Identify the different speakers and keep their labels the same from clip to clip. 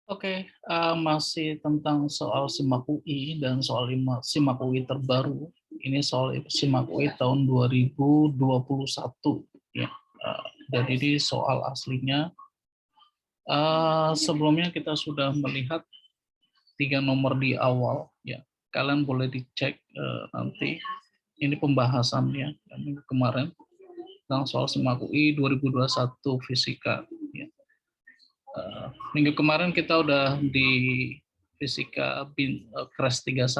Speaker 1: Oke, masih tentang soal SIMAK UI dan soal SIMAK UI terbaru. Ini soal SIMAK UI tahun 2021 ya. Jadi ini soal aslinya. Sebelumnya kita sudah melihat 3 nomor di awal ya. Kalian boleh dicek nanti. Ini pembahasannya minggu kemarin tentang soal SIMAK UI 2021 fisika ya. Minggu kemarin kita udah di fisika crash 31,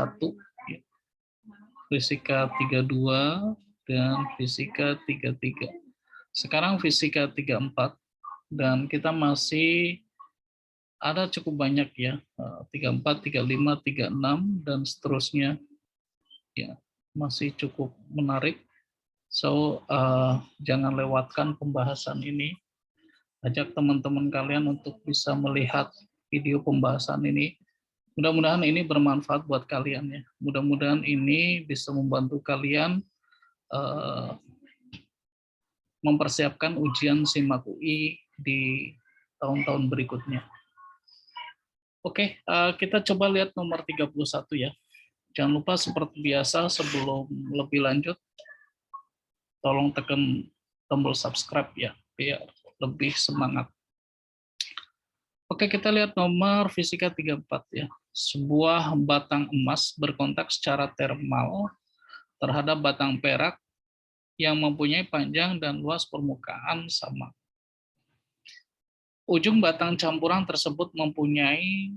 Speaker 1: fisika 32, dan fisika 33. Sekarang fisika 34, dan kita masih ada cukup banyak ya, 34, 35, 36, dan seterusnya. Ya, masih cukup menarik. So, jangan lewatkan pembahasan ini. Ajak teman-teman kalian untuk bisa melihat video pembahasan ini. Mudah-mudahan ini bermanfaat buat kalian ya. Mudah-mudahan ini bisa membantu kalian mempersiapkan ujian SIMAK UI di tahun-tahun berikutnya. Oke, kita coba lihat nomor 31 ya. Jangan lupa seperti biasa sebelum lebih lanjut, tolong tekan tombol subscribe ya, biar lebih semangat. Oke, kita lihat nomor fisika 34 ya. Sebuah batang emas berkontak secara termal terhadap batang perak yang mempunyai panjang dan luas permukaan sama. Ujung batang campuran tersebut mempunyai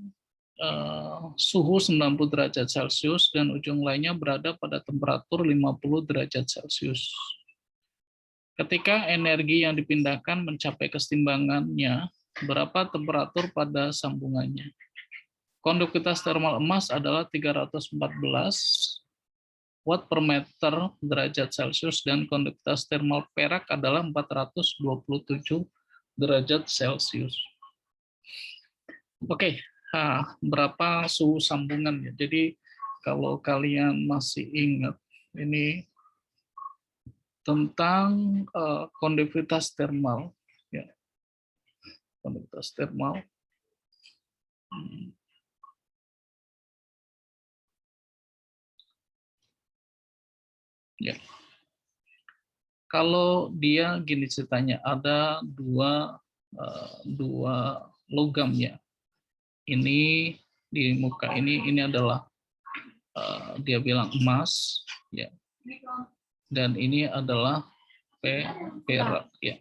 Speaker 1: suhu 90 derajat Celcius dan ujung lainnya berada pada temperatur 50 derajat Celcius. Ketika energi yang dipindahkan mencapai kesetimbangannya, berapa temperatur pada sambungannya? Konduktivitas termal emas adalah 314 watt per meter derajat Celcius dan konduktivitas termal perak adalah 427 derajat Celcius. Oke, berapa suhu sambungan ya? Jadi kalau kalian masih ingat ini tentang konduktivitas termal ya. Konduktivitas termal. Ya. Kalau dia gini ceritanya, ada dua logam ya. Ini di muka ini adalah dia bilang emas ya. Dan ini adalah perak ya.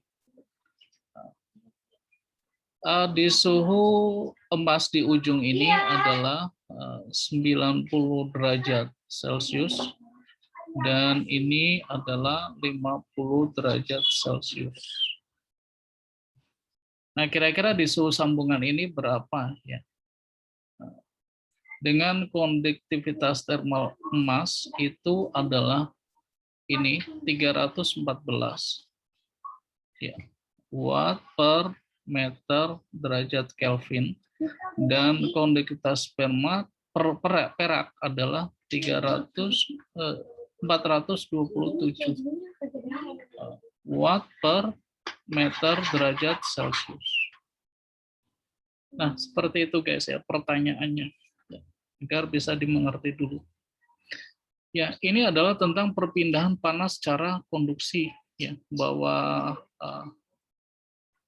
Speaker 1: Di suhu emas di ujung ini adalah 90 derajat Celcius dan ini adalah 50 derajat Celcius. Nah, kira-kira di suhu sambungan ini berapa ya? Dengan konduktivitas termal emas itu adalah ini 314 ya, watt per meter derajat Kelvin, dan konduktivitas perak adalah 427 watt per meter derajat Celcius. Nah, seperti itu guys ya pertanyaannya, agar bisa dimengerti dulu. Ya, ini adalah tentang perpindahan panas secara konduksi ya, bahwa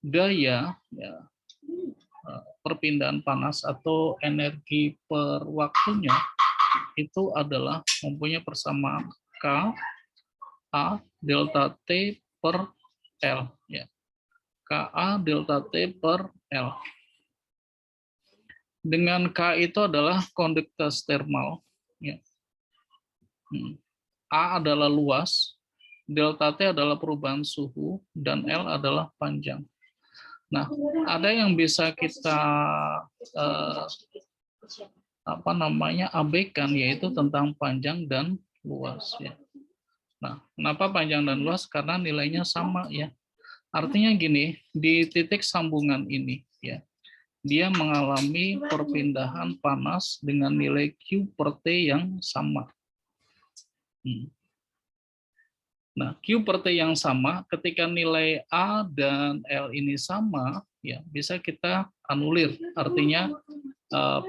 Speaker 1: gaya ya, perpindahan panas atau energi per waktunya itu adalah mempunyai persamaan K A delta T per L ya. KA delta T per L. Dengan K itu adalah konduktivitas termal ya. A adalah luas, delta T adalah perubahan suhu, dan L adalah panjang. Nah, ada yang bisa kita abaikan, yaitu tentang panjang dan luas ya. Nah, kenapa panjang dan luas? Karena nilainya sama ya. Artinya gini, di titik sambungan ini ya, dia mengalami perpindahan panas dengan nilai Q per T yang sama. Nah, Q per T yang sama, ketika nilai A dan L ini sama, ya bisa kita anulir. Artinya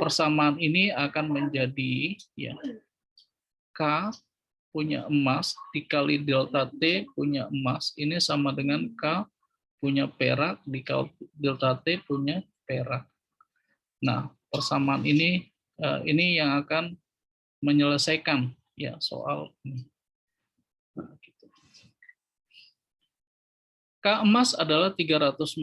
Speaker 1: persamaan ini akan menjadi ya K punya emas dikali delta T punya emas, ini sama dengan K punya perak dikali delta T punya perak. Nah, persamaan ini yang akan menyelesaikan ya soal ini. Nah, gitu. K emas adalah 314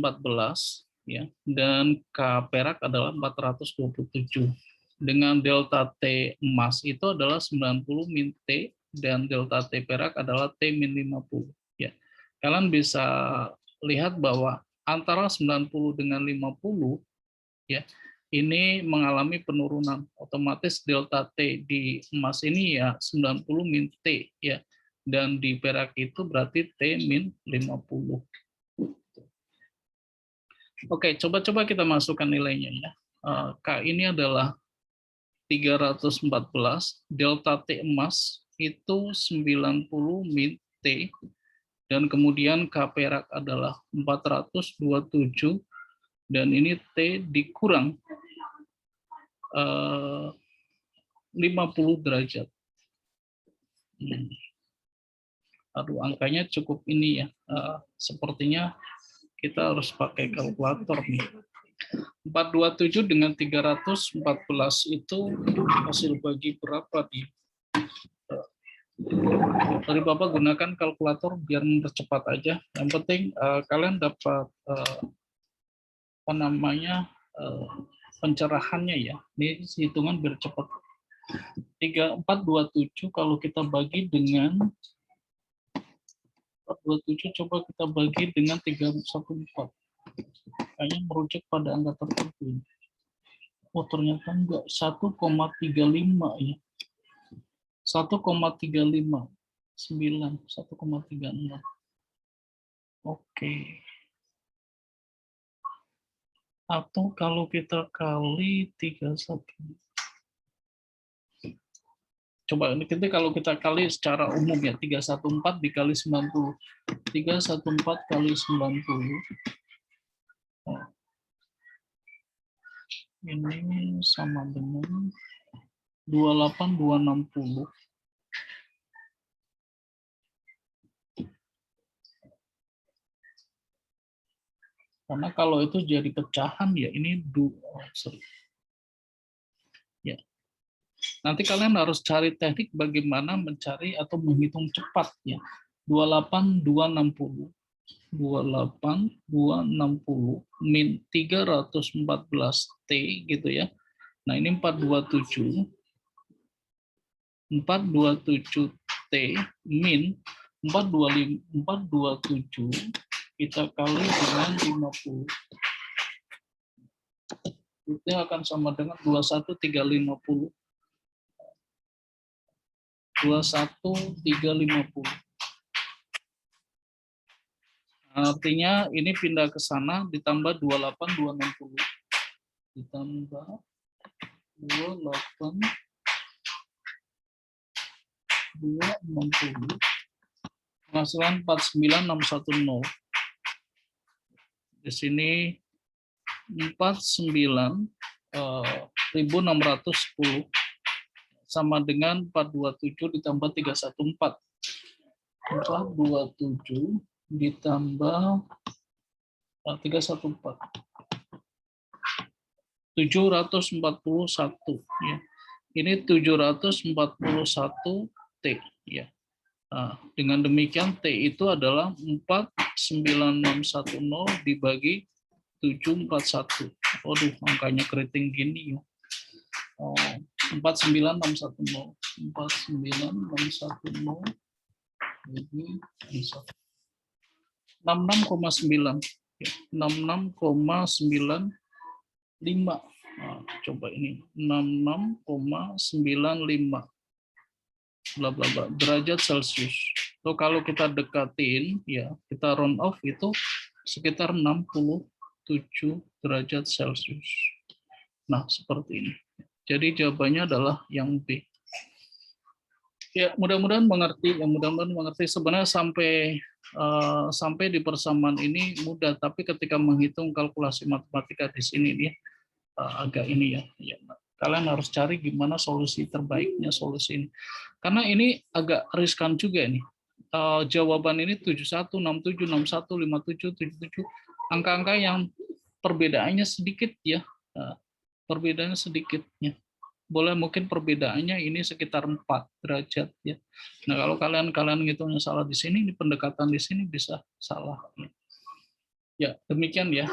Speaker 1: ya dan K perak adalah 427. Dengan delta T emas itu adalah 90 min T dan delta T perak adalah T min 50 ya. Kalian bisa lihat bahwa antara 90 dengan 50 ya ini mengalami penurunan, otomatis delta T di emas ini ya 90 min T ya, dan di perak itu berarti T min 50. Oke, coba kita masukkan nilainya ya. K ini adalah 314, delta T emas itu 90 min T, dan kemudian K perak adalah 427, dan ini T dikurang 50 derajat. Aduh, angkanya cukup ini ya. Sepertinya kita harus pakai kalkulator nih. 427 dengan 314 itu hasil bagi berapa nih? Dari Bapak gunakan kalkulator biar mempercepat aja. Yang penting kalian dapat apa namanya pencerahannya ya. Ini hitungan biar cepat. 3427 kalau kita bagi dengan 427 coba kita bagi dengan 314. Kayaknya merujuk pada angka tertentu. Oh ternyata enggak, 1,35 ya. 1,35 1,36. Oke. Atau kalau kita kali 31. Coba ini kalau kita kali secara umum ya, 314 dikali 90. 314 kali 90. Oh. Ini sama dengan 28260. Karena kalau itu jadi pecahan ya ini ya. Nanti kalian harus cari teknik bagaimana mencari atau menghitung cepat ya. 28260. 28260 min 314 T gitu ya. Nah, ini 427. 427 T min 427 kita kali dengan 50. Itu akan sama dengan 21350. 21350. Artinya ini pindah ke sana ditambah 28260. Ditambah 28260. Penghasilan 49610. Di sini 49.610 sama dengan 427 ditambah 314. 427 ditambah 314. 741 ya. Ini 741 T ya. Nah, dengan demikian T itu adalah 49610 dibagi 741. Waduh, angkanya keriting gini ya. 49610. 49610 jadi 66,9. 66,95. Nah, coba ini 66,95 bla bla bla derajat Celcius. So kalau kita dekatin ya, kita round off itu sekitar 67 derajat Celcius. Nah, seperti ini. Jadi jawabannya adalah yang B. Ya, mudah-mudahan mengerti. Ya, mudah-mudahan mengerti. Sebenarnya sampai di persamaan ini mudah, tapi ketika menghitung kalkulasi matematika di sini nih agak ini ya. Ya, kalian harus cari gimana solusi terbaiknya solusi ini. Karena ini agak riskan juga nih. Jawaban ini 71, 67, 61, 57, 77. Angka-angka yang perbedaannya sedikit ya. Perbedaannya sedikit ya. Boleh mungkin perbedaannya ini sekitar 4 derajat ya. Nah, kalau kalian ngitungnya salah di sini, di pendekatan di sini bisa salah. Ya, demikian ya.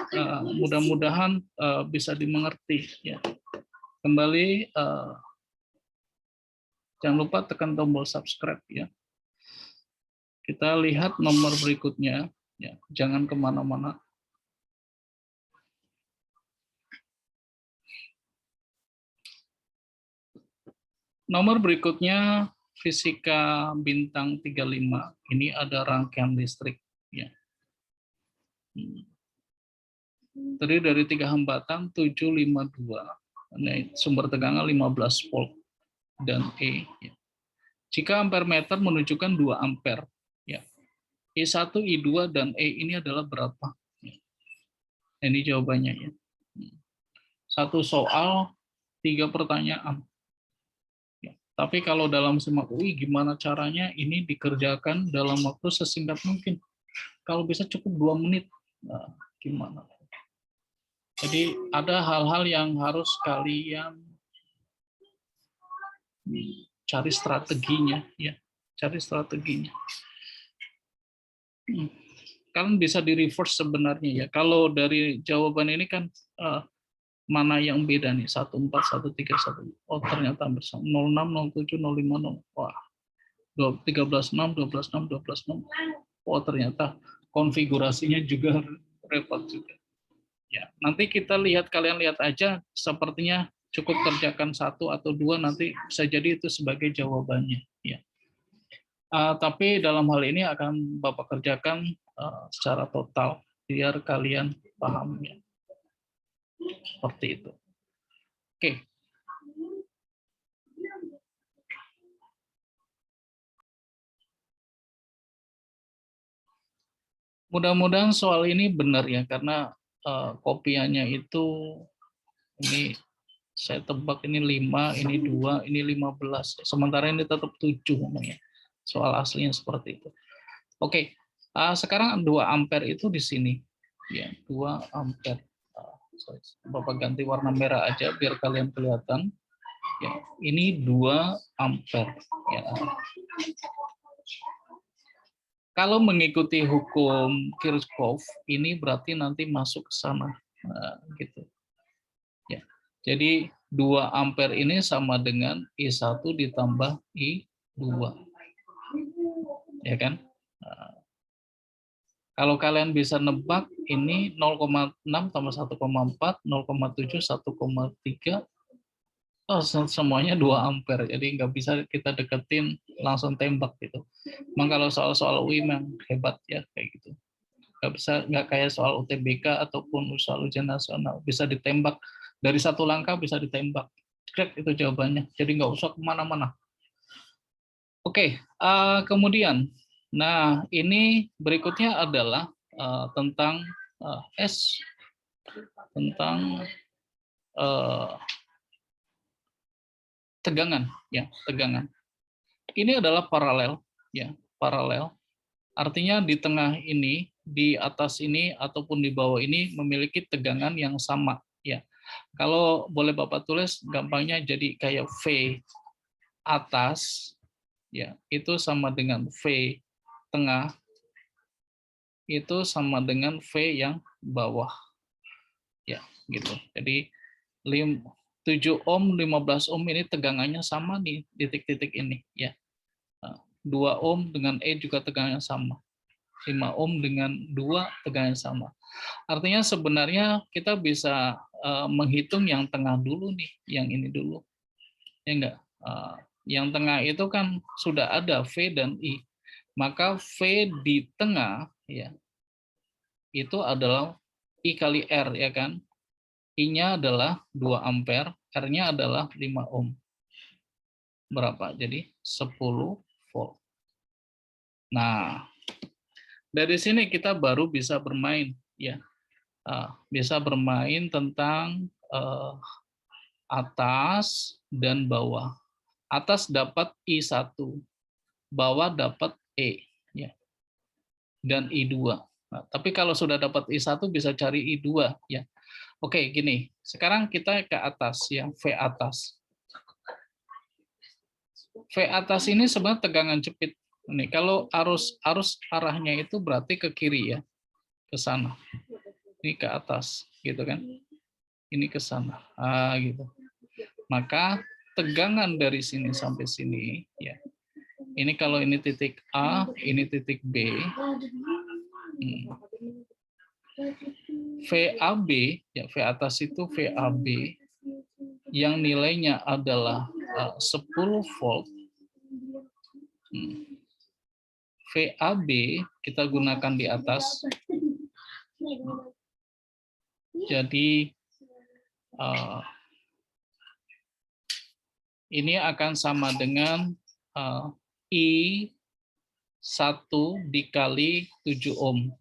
Speaker 1: Mudah-mudahan bisa dimengerti ya. Kembali jangan lupa tekan tombol subscribe ya. Kita lihat nomor berikutnya ya. Jangan kemana-mana. Nomor berikutnya fisika bintang 35. Ini ada rangkaian listrik ya. Terdiri dari 3 hambatan 752. Ini sumber tegangan 15 volt dan E ya. Jika ampere meter menunjukkan 2 ampere ya. I1, I2 dan E ini adalah berapa? Ya. Ini jawabannya ya. Satu soal 3 pertanyaan. Tapi kalau dalam SIMAK UI gimana caranya ini dikerjakan dalam waktu sesingkat mungkin. Kalau bisa cukup 2 menit. Nah, gimana? Jadi ada hal-hal yang harus kalian cari strateginya ya. Cari strateginya. Kalian bisa di reverse sebenarnya ya. Kalau dari jawaban ini kan mana yang beda nih? 14, 13, 1. Oh, ternyata bersama 06, 07, 05, 0. Wah. 13, 6, 12, 6, 12, 6. Oh, ternyata konfigurasinya juga repot juga. Ya, nanti kita lihat, kalian lihat aja, sepertinya cukup kerjakan 1 atau 2, nanti bisa jadi itu sebagai jawabannya. Ya. Tapi dalam hal ini akan Bapak kerjakan secara total, biar kalian paham ya. Seperti itu. Oke. Mudah-mudahan soal ini benar ya, karena kopiannya itu ini saya tebak ini 5, ini 2, ini 15. Sementara ini tetap 7 namanya. Soal aslinya seperti itu. Oke. Sekarang 2 ampere itu di sini. Ya, 2 ampere. Bapak ganti warna merah aja biar kalian kelihatan. Ya, ini 2 ampere. Ya. Kalau mengikuti hukum Kirchhoff, ini berarti nanti masuk ke sana. Nah, gitu. Ya. Jadi 2 ampere ini sama dengan I1 ditambah I2. Ya kan? Nah, kalau kalian bisa nebak, ini 0,6 tambah 1,4, 0,7, 1,3, oh, semuanya 2 ampere. Jadi nggak bisa kita deketin, langsung tembak gitu. Memang kalau soal-soal UI memang hebat ya, kayak gitu. Nggak kayak soal UTBK ataupun soal ujian nasional. Bisa ditembak, dari 1 langkah bisa ditembak. Itu jawabannya. Jadi nggak usah kemana-mana. Oke, kemudian, nah ini berikutnya adalah tentang S, tentang tegangan, ya tegangan. Ini adalah paralel, ya paralel. Artinya di tengah ini, di atas ini ataupun di bawah ini memiliki tegangan yang sama, ya. Kalau boleh Bapak tulis, gampangnya jadi kayak V atas, ya itu sama dengan V tengah, itu sama dengan V yang bawah. Ya, gitu. Jadi 7 ohm, 15 ohm ini tegangannya sama nih titik-titik ini, ya. 2 ohm dengan E juga tegangannya sama. 5 ohm dengan 2 tegangannya sama. Artinya sebenarnya kita bisa menghitung yang tengah dulu nih, yang ini dulu. Ya enggak? Yang tengah itu kan sudah ada V dan I. Maka V di tengah ya itu adalah I kali R ya kan. I-nya adalah 2 ampere, R-nya adalah 5 ohm. berapa? Jadi 10 volt. Nah, dari sini kita baru bisa bermain ya. Bisa bermain tentang atas dan bawah. Atas dapat I1, bawah dapat E ya. Dan I2. Nah, tapi kalau sudah dapat I1 bisa cari I2 ya. Oke, gini. Sekarang kita ke atas ya, V atas. V atas ini sebenarnya tegangan jepit. Nih, kalau arus arahnya itu berarti ke kiri ya, ke sana. Ini ke atas, gitu kan? Ini ke sana, gitu. Maka tegangan dari sini sampai sini, ya. Ini kalau ini titik A, ini titik B. VAB, ya V atas itu VAB yang nilainya adalah 10 volt. VAB kita gunakan di atas. Jadi ini akan sama dengan I1 dikali 7 ohm.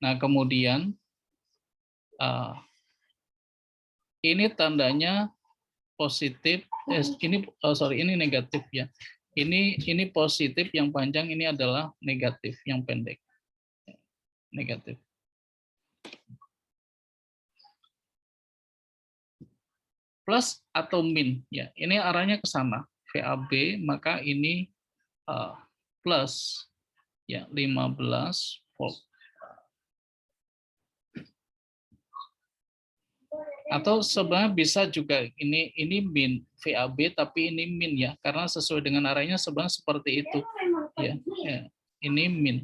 Speaker 1: Nah, kemudian ini tandanya positif, ini negatif ya. Ini positif yang panjang, ini adalah negatif yang pendek. Negatif. Plus atau min ya. Ini arahnya ke sana. VAB, maka ini plus ya 15 volt. Atau sebenarnya bisa juga ini min VAB tapi ini min ya, karena sesuai dengan arahnya sebenarnya seperti itu ya. Ini min.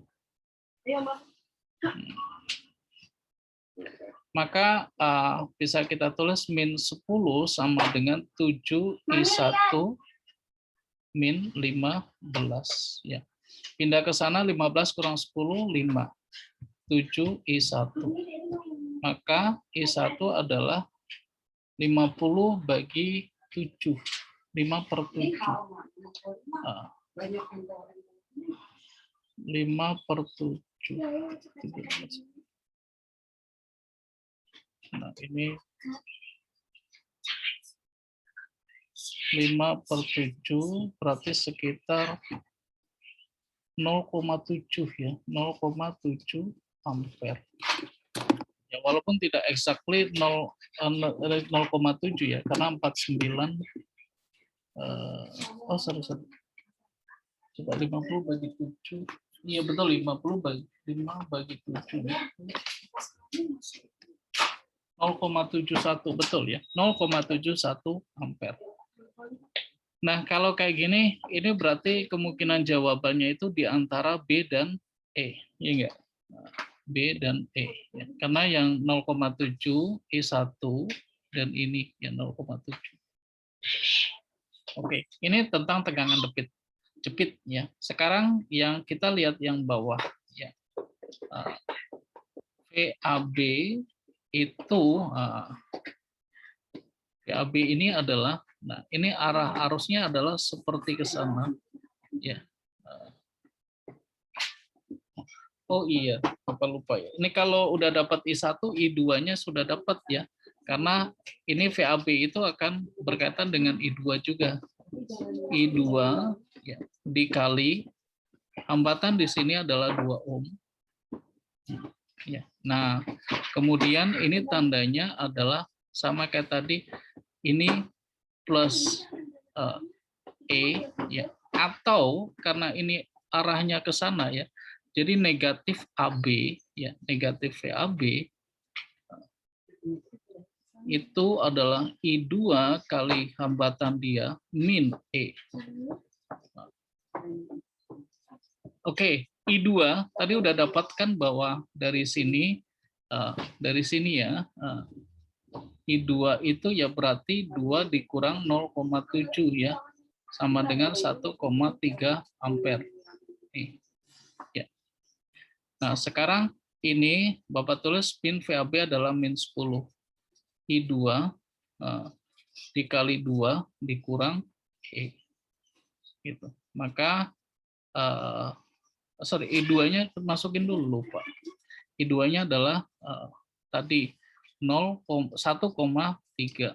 Speaker 1: Maka bisa kita tulis min 10 sama dengan 7I1 min 15 ya. Pindah ke sana 15 kurang 10 5. 7I1. Maka I1 adalah 50 bagi 7. 5/7. 5/7. Nah, ini 5/7 berarti sekitar 0,7 ya, 0,7 ampere. Ya, walaupun tidak exactly 0,7 ya, karena 49 sorry. Coba 50 bagi 7. Iya betul, 50 bagi 5 bagi 7. 0,71 betul ya, 0,71 ampere. Nah, kalau kayak gini, ini berarti kemungkinan jawabannya itu di antara B dan E, ya enggak? B dan E. Ya. Karena yang 0,7 I1 dan ini yang 0,7. Oke, ini tentang tegangan jepit ya. Sekarang yang kita lihat yang bawah ya. VAB itu VAB ini adalah, nah ini arah arusnya adalah seperti ke sana ya. Oh iya, lupa ya. Ini kalau udah dapat I1, I2-nya sudah dapat ya. Karena ini VAB itu akan berkaitan dengan I2 juga. I2 ya, dikali hambatan di sini adalah 2 ohm. Ya. Nah, kemudian ini tandanya adalah sama kayak tadi, ini plus E ya, atau karena ini arahnya ke sana ya. Jadi negatif AB ya, negatif VAB itu adalah I2 kali hambatan dia min E. Oke, I2 tadi udah dapatkan bahwa dari sini ya, I2 itu ya berarti 2 dikurang 0,7 ya, sama dengan 1,3 ampere. Nih. Ya. Nah, sekarang ini Bapak tulis pin VAB adalah min 10. I2 dikali 2 dikurang E. Gitu. Maka I2-nya masukin dulu, Pak. I2-nya adalah tadi 1,3.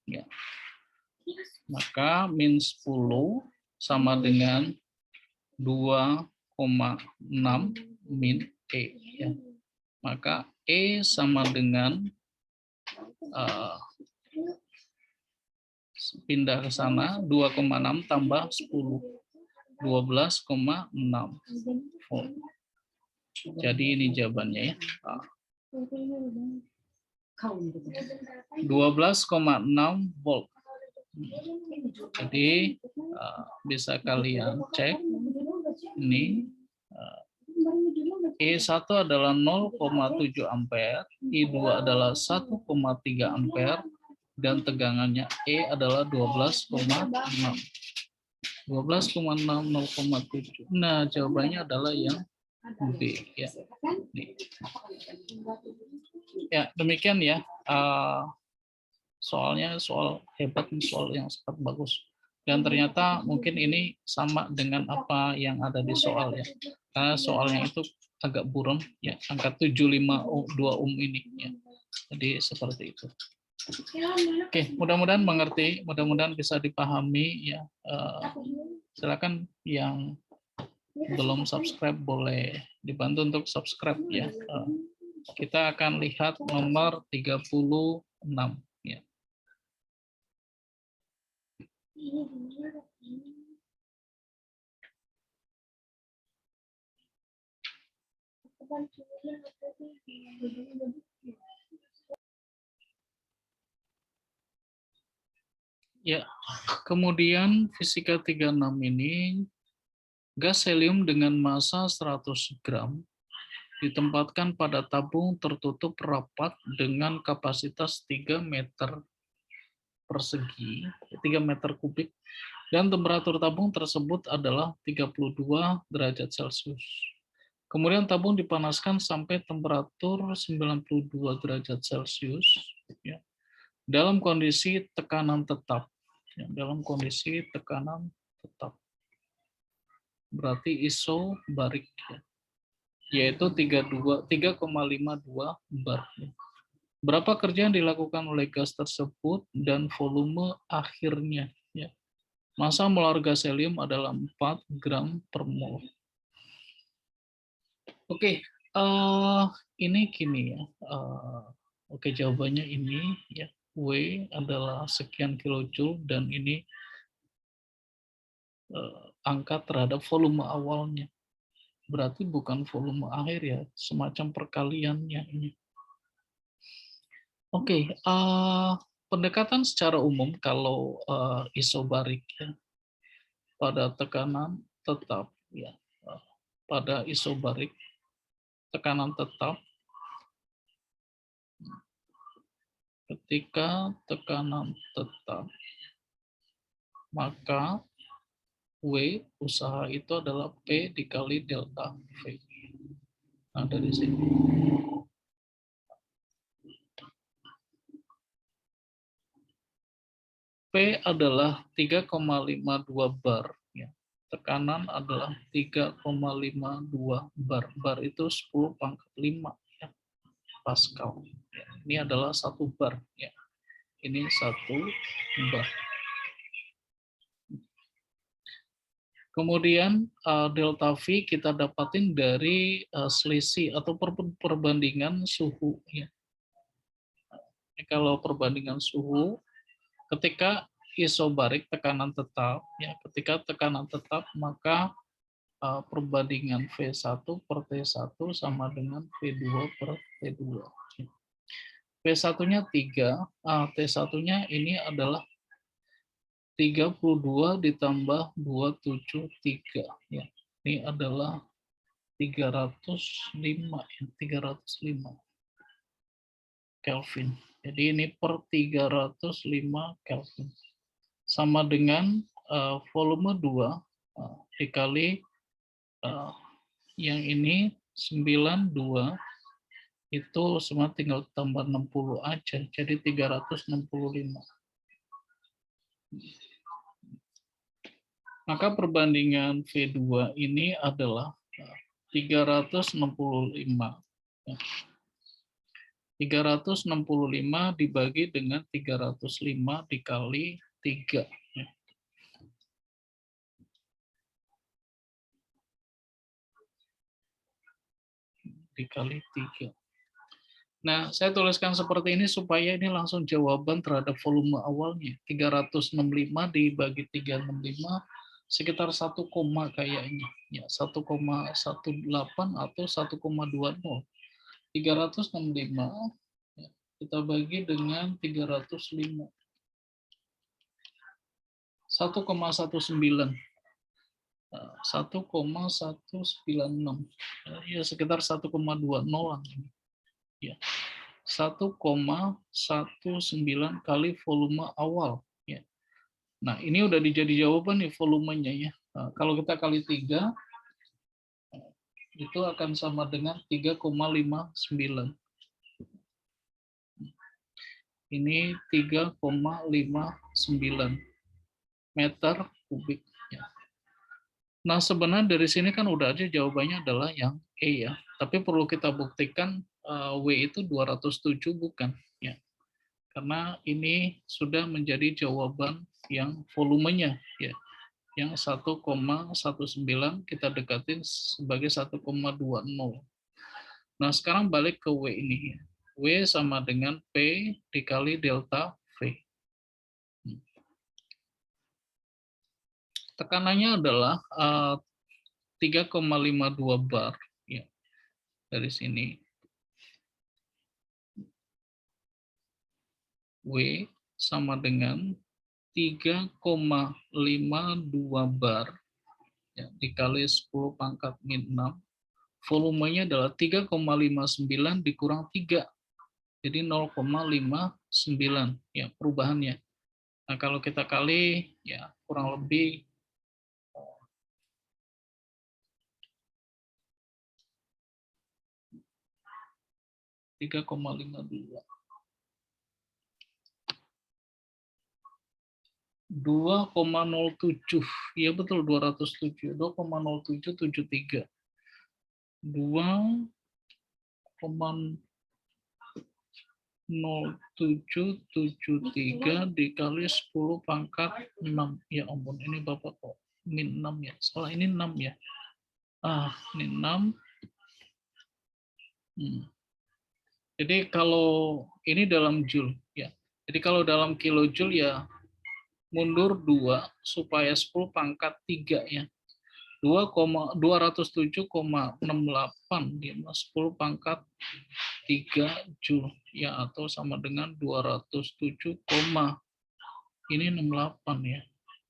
Speaker 1: Ya. Maka min 10 sama dengan 2,6 min E. Ya. Maka E sama dengan pindah ke sana 2,6 tambah 10. 12,6 volt. Jadi ini jawabannya ya. 12,6 volt. Jadi bisa kalian cek ini E1 adalah 0,7 ampere, I2 adalah 1,3 ampere, dan tegangannya E adalah 12,6. 12,6, 0,7. Nah, jawabannya adalah yang B. Ya, ya demikian ya. Soalnya soal hebat, soal yang sangat bagus. Dan ternyata mungkin ini sama dengan apa yang ada di soal ya. Karena soalnya itu agak buram ya, angka 752 ini ya. Jadi seperti itu. Oke, mudah-mudahan mengerti, mudah-mudahan bisa dipahami ya. Silakan yang belum subscribe boleh dibantu untuk subscribe ya. Kita akan lihat nomor 36 ya. Ya, kemudian fisika 36 ini, gas helium dengan massa 100 gram ditempatkan pada tabung tertutup rapat dengan kapasitas 3 meter persegi, 3 meter kubik, dan temperatur tabung tersebut adalah 32 derajat Celcius. Kemudian tabung dipanaskan sampai temperatur 92 derajat Celcius ya, dalam kondisi tekanan tetap. Ya, dalam kondisi tekanan tetap. Berarti isobarik ya, yaitu 3,52 bar. Berapa kerja yang dilakukan oleh gas tersebut dan volume akhirnya ya. Massa molar gas helium adalah 4 gram per mol. Oke, ini gini ya. Oke, jawabannya ini ya. W adalah sekian kilojoule dan ini angka terhadap volume awalnya. Berarti bukan volume akhir ya, semacam perkaliannya ini. Oke, pendekatan secara umum kalau isobarik ya, pada tekanan tetap ya, pada isobarik tekanan tetap, ketika tekanan tetap, maka W usaha itu adalah P dikali delta V. Nah, dari sini. P adalah 3,52 bar. Ya. Tekanan adalah 3,52 bar. Bar itu 10 pangkat 5 ya, Pascal. Ya. Ini adalah 1 bar. Ya. Ini 1 bar. Kemudian delta V kita dapatin dari selisih atau perbandingan suhu. Ya. Kalau perbandingan suhu, ketika isobarik tekanan tetap, ya, ketika tekanan tetap maka perbandingan V1 per T1 sama dengan V2 per T2. V1-nya 3, T1-nya ini adalah 32 ditambah 273. Ya. Ini adalah 305, ya, 305 Kelvin. Jadi ini per 305 Kelvin. Sama dengan volume 2 dikali yang ini 92 itu semua tinggal tambah 60 aja, jadi 365. Maka perbandingan V2 ini adalah 365. 365 dibagi dengan 305 dikali 3. Dikali 3. Nah, saya tuliskan seperti ini supaya ini langsung jawaban terhadap volume awalnya. 365 dibagi 365 sekitar 1, kayaknya. Ya, 1,18 atau 1,20. 365 ya, kita bagi dengan 305. 1,19. 1,196. Ya, sekitar 1,20-an. Ya. 1,19 kali volume awal. Ya. Nah, ini udah jadi jawaban nih volumenya ya. Nah, kalau kita kali 3, itu akan sama dengan 3,59. Ini 3,59 meter kubik. Ya. Nah, sebenarnya dari sini kan udah aja jawabannya adalah yang E ya. Tapi perlu kita buktikan W itu 207 bukan ya. Karena ini sudah menjadi jawaban yang volumenya ya. Yang 1,19 kita dekatin sebagai 1,20. Nah, sekarang balik ke W ini. W sama dengan P dikali delta V. Tekanannya adalah 3,52 bar ya. Dari sini W sama dengan 3,52 bar ya, dikali 10 pangkat min 6. Volumenya adalah 3,59 dikurang 3. Jadi 0,59 ya perubahannya. Nah, kalau kita kali ya kurang lebih 3,52. 2,07. Ya betul 207. 2,0773. 2,0773 dikali 10 pangkat 6. Ya ampun, ini Bapak kok min 6 ya. Salah, ini 6 ya. Ini 6. Jadi kalau ini dalam joule ya. Jadi kalau dalam kilojoule ya mundur 2 supaya 10 pangkat 3 ya. 207,68 dia 10 pangkat 3 joule ya, atau sama dengan 207, ini 68 ya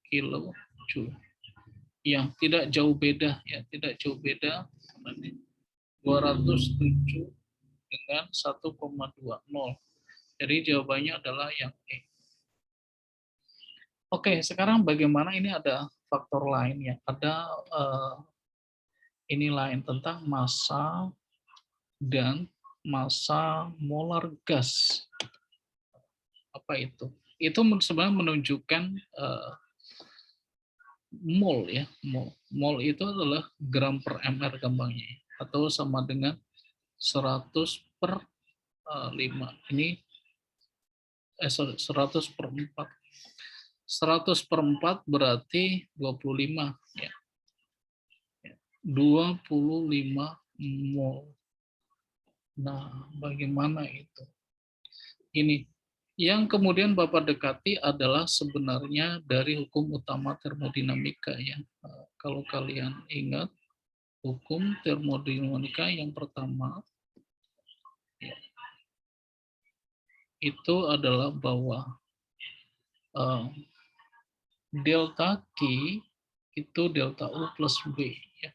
Speaker 1: kilo joule. Yang tidak jauh beda ya, tidak jauh beda. 207 dengan 1,20. Jadi jawabannya adalah yang E. Oke, sekarang bagaimana ini ada faktor lain ya. Ada ini lain tentang massa dan massa molar gas. Apa itu? Itu sebenarnya menunjukkan mol ya. Mol itu adalah gram per mr gampangnya, atau sama dengan 100 per 5. Ini 100 per 4. 100 per 4 berarti 25 ya. 25 mol. Nah, bagaimana itu? Ini yang kemudian Bapak dekati adalah sebenarnya dari hukum utama termodinamika ya. Kalau kalian ingat hukum termodinamika yang pertama ya, itu adalah bahwa delta Q itu delta U plus V ya.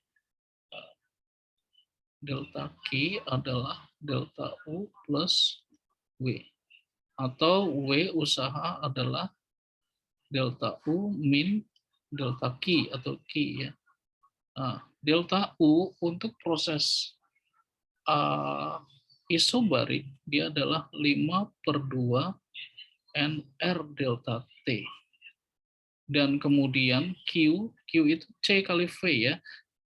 Speaker 1: Delta Q adalah delta U plus W. Atau W usaha adalah delta U min delta Q atau Q ya. Nah, delta U untuk proses isobarik dia adalah 5/2 NR delta T. Dan kemudian Q itu C kali V ya.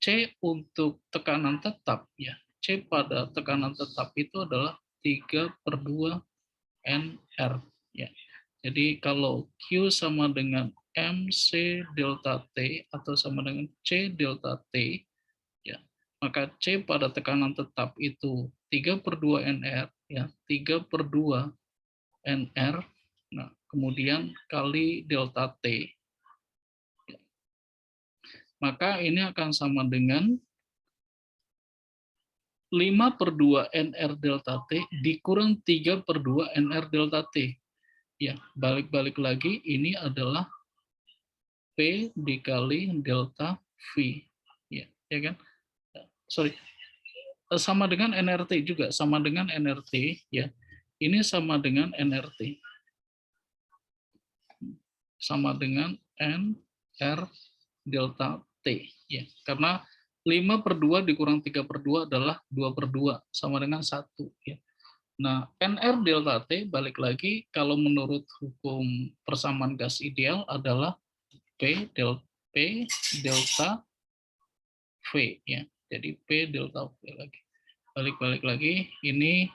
Speaker 1: C untuk tekanan tetap ya. C pada tekanan tetap itu adalah 3/2 NR ya. Jadi kalau Q sama dengan MC delta T atau sama dengan C delta T ya, maka C pada tekanan tetap itu 3/2 NR ya, 3/2 NR. Nah, kemudian kali delta T. Maka ini akan sama dengan 5/2 NR delta T dikurang 3/2 NR delta T. Ya, balik-balik lagi, ini adalah P dikali delta V. Ya kan? Sorry. Sama dengan NRT juga, sama dengan NRT. Ya. Ini sama dengan NRT. Sama dengan NR delta T. Ya. Karena 5/2 dikurang 3/2 adalah 2/2, sama dengan 1. Ya. Nah, NR delta T, balik lagi, kalau menurut hukum persamaan gas ideal adalah P delta V. Ya. Jadi P delta V lagi. Balik-balik lagi, ini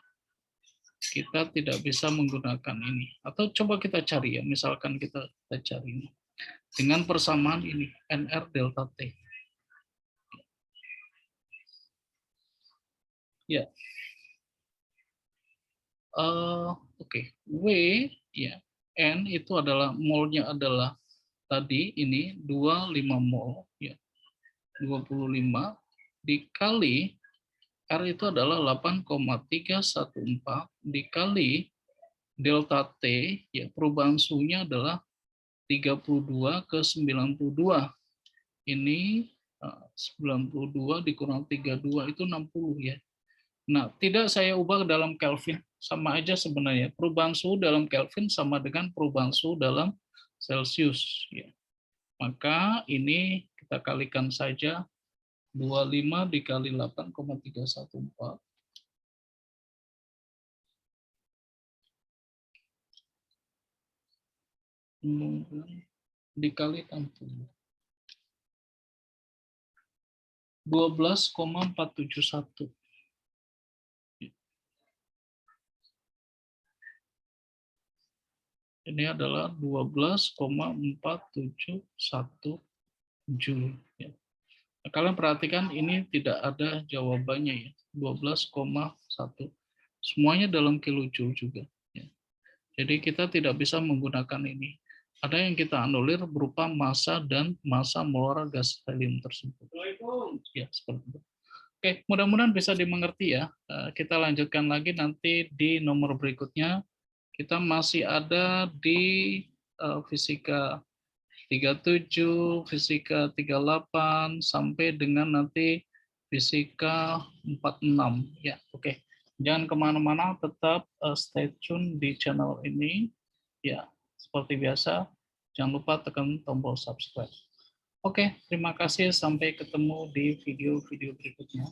Speaker 1: kita tidak bisa menggunakan ini. Atau coba kita cari ya, misalkan kita cari ini. Dengan persamaan ini, NR delta T. Ya. Oke. W, ya. N itu adalah, molnya adalah tadi ini 25 mol. Ya. 25 dikali R itu adalah 8,314 dikali delta T, ya perubahan suhunya adalah 32 ke 92. Ini 92 dikurang 32 itu 60 ya. Nah, tidak saya ubah dalam Kelvin, sama aja sebenarnya. Perubahan suhu dalam Kelvin sama dengan perubahan suhu dalam Celsius ya. Maka ini kita kalikan saja 25 dikali 8,314 dikali 60. 12,471. Ini adalah 12,471 Joule. Ya. Nah, kalian perhatikan ini tidak ada jawabannya ya. 12,1. Semuanya dalam kilojoule juga. Ya. Jadi kita tidak bisa menggunakan ini. Ada yang kita anulir berupa massa dan massa molar gas helium tersebut. Ya, seperti itu. Oke, mudah-mudahan bisa dimengerti ya. Kita lanjutkan lagi nanti di nomor berikutnya. Kita masih ada di fisika 37, fisika 38, sampai dengan nanti fisika 46. Ya, oke. Jangan kemana-mana, tetap stay tune di channel ini. Ya, seperti biasa, jangan lupa tekan tombol subscribe. Oke, terima kasih. Sampai ketemu di video-video berikutnya.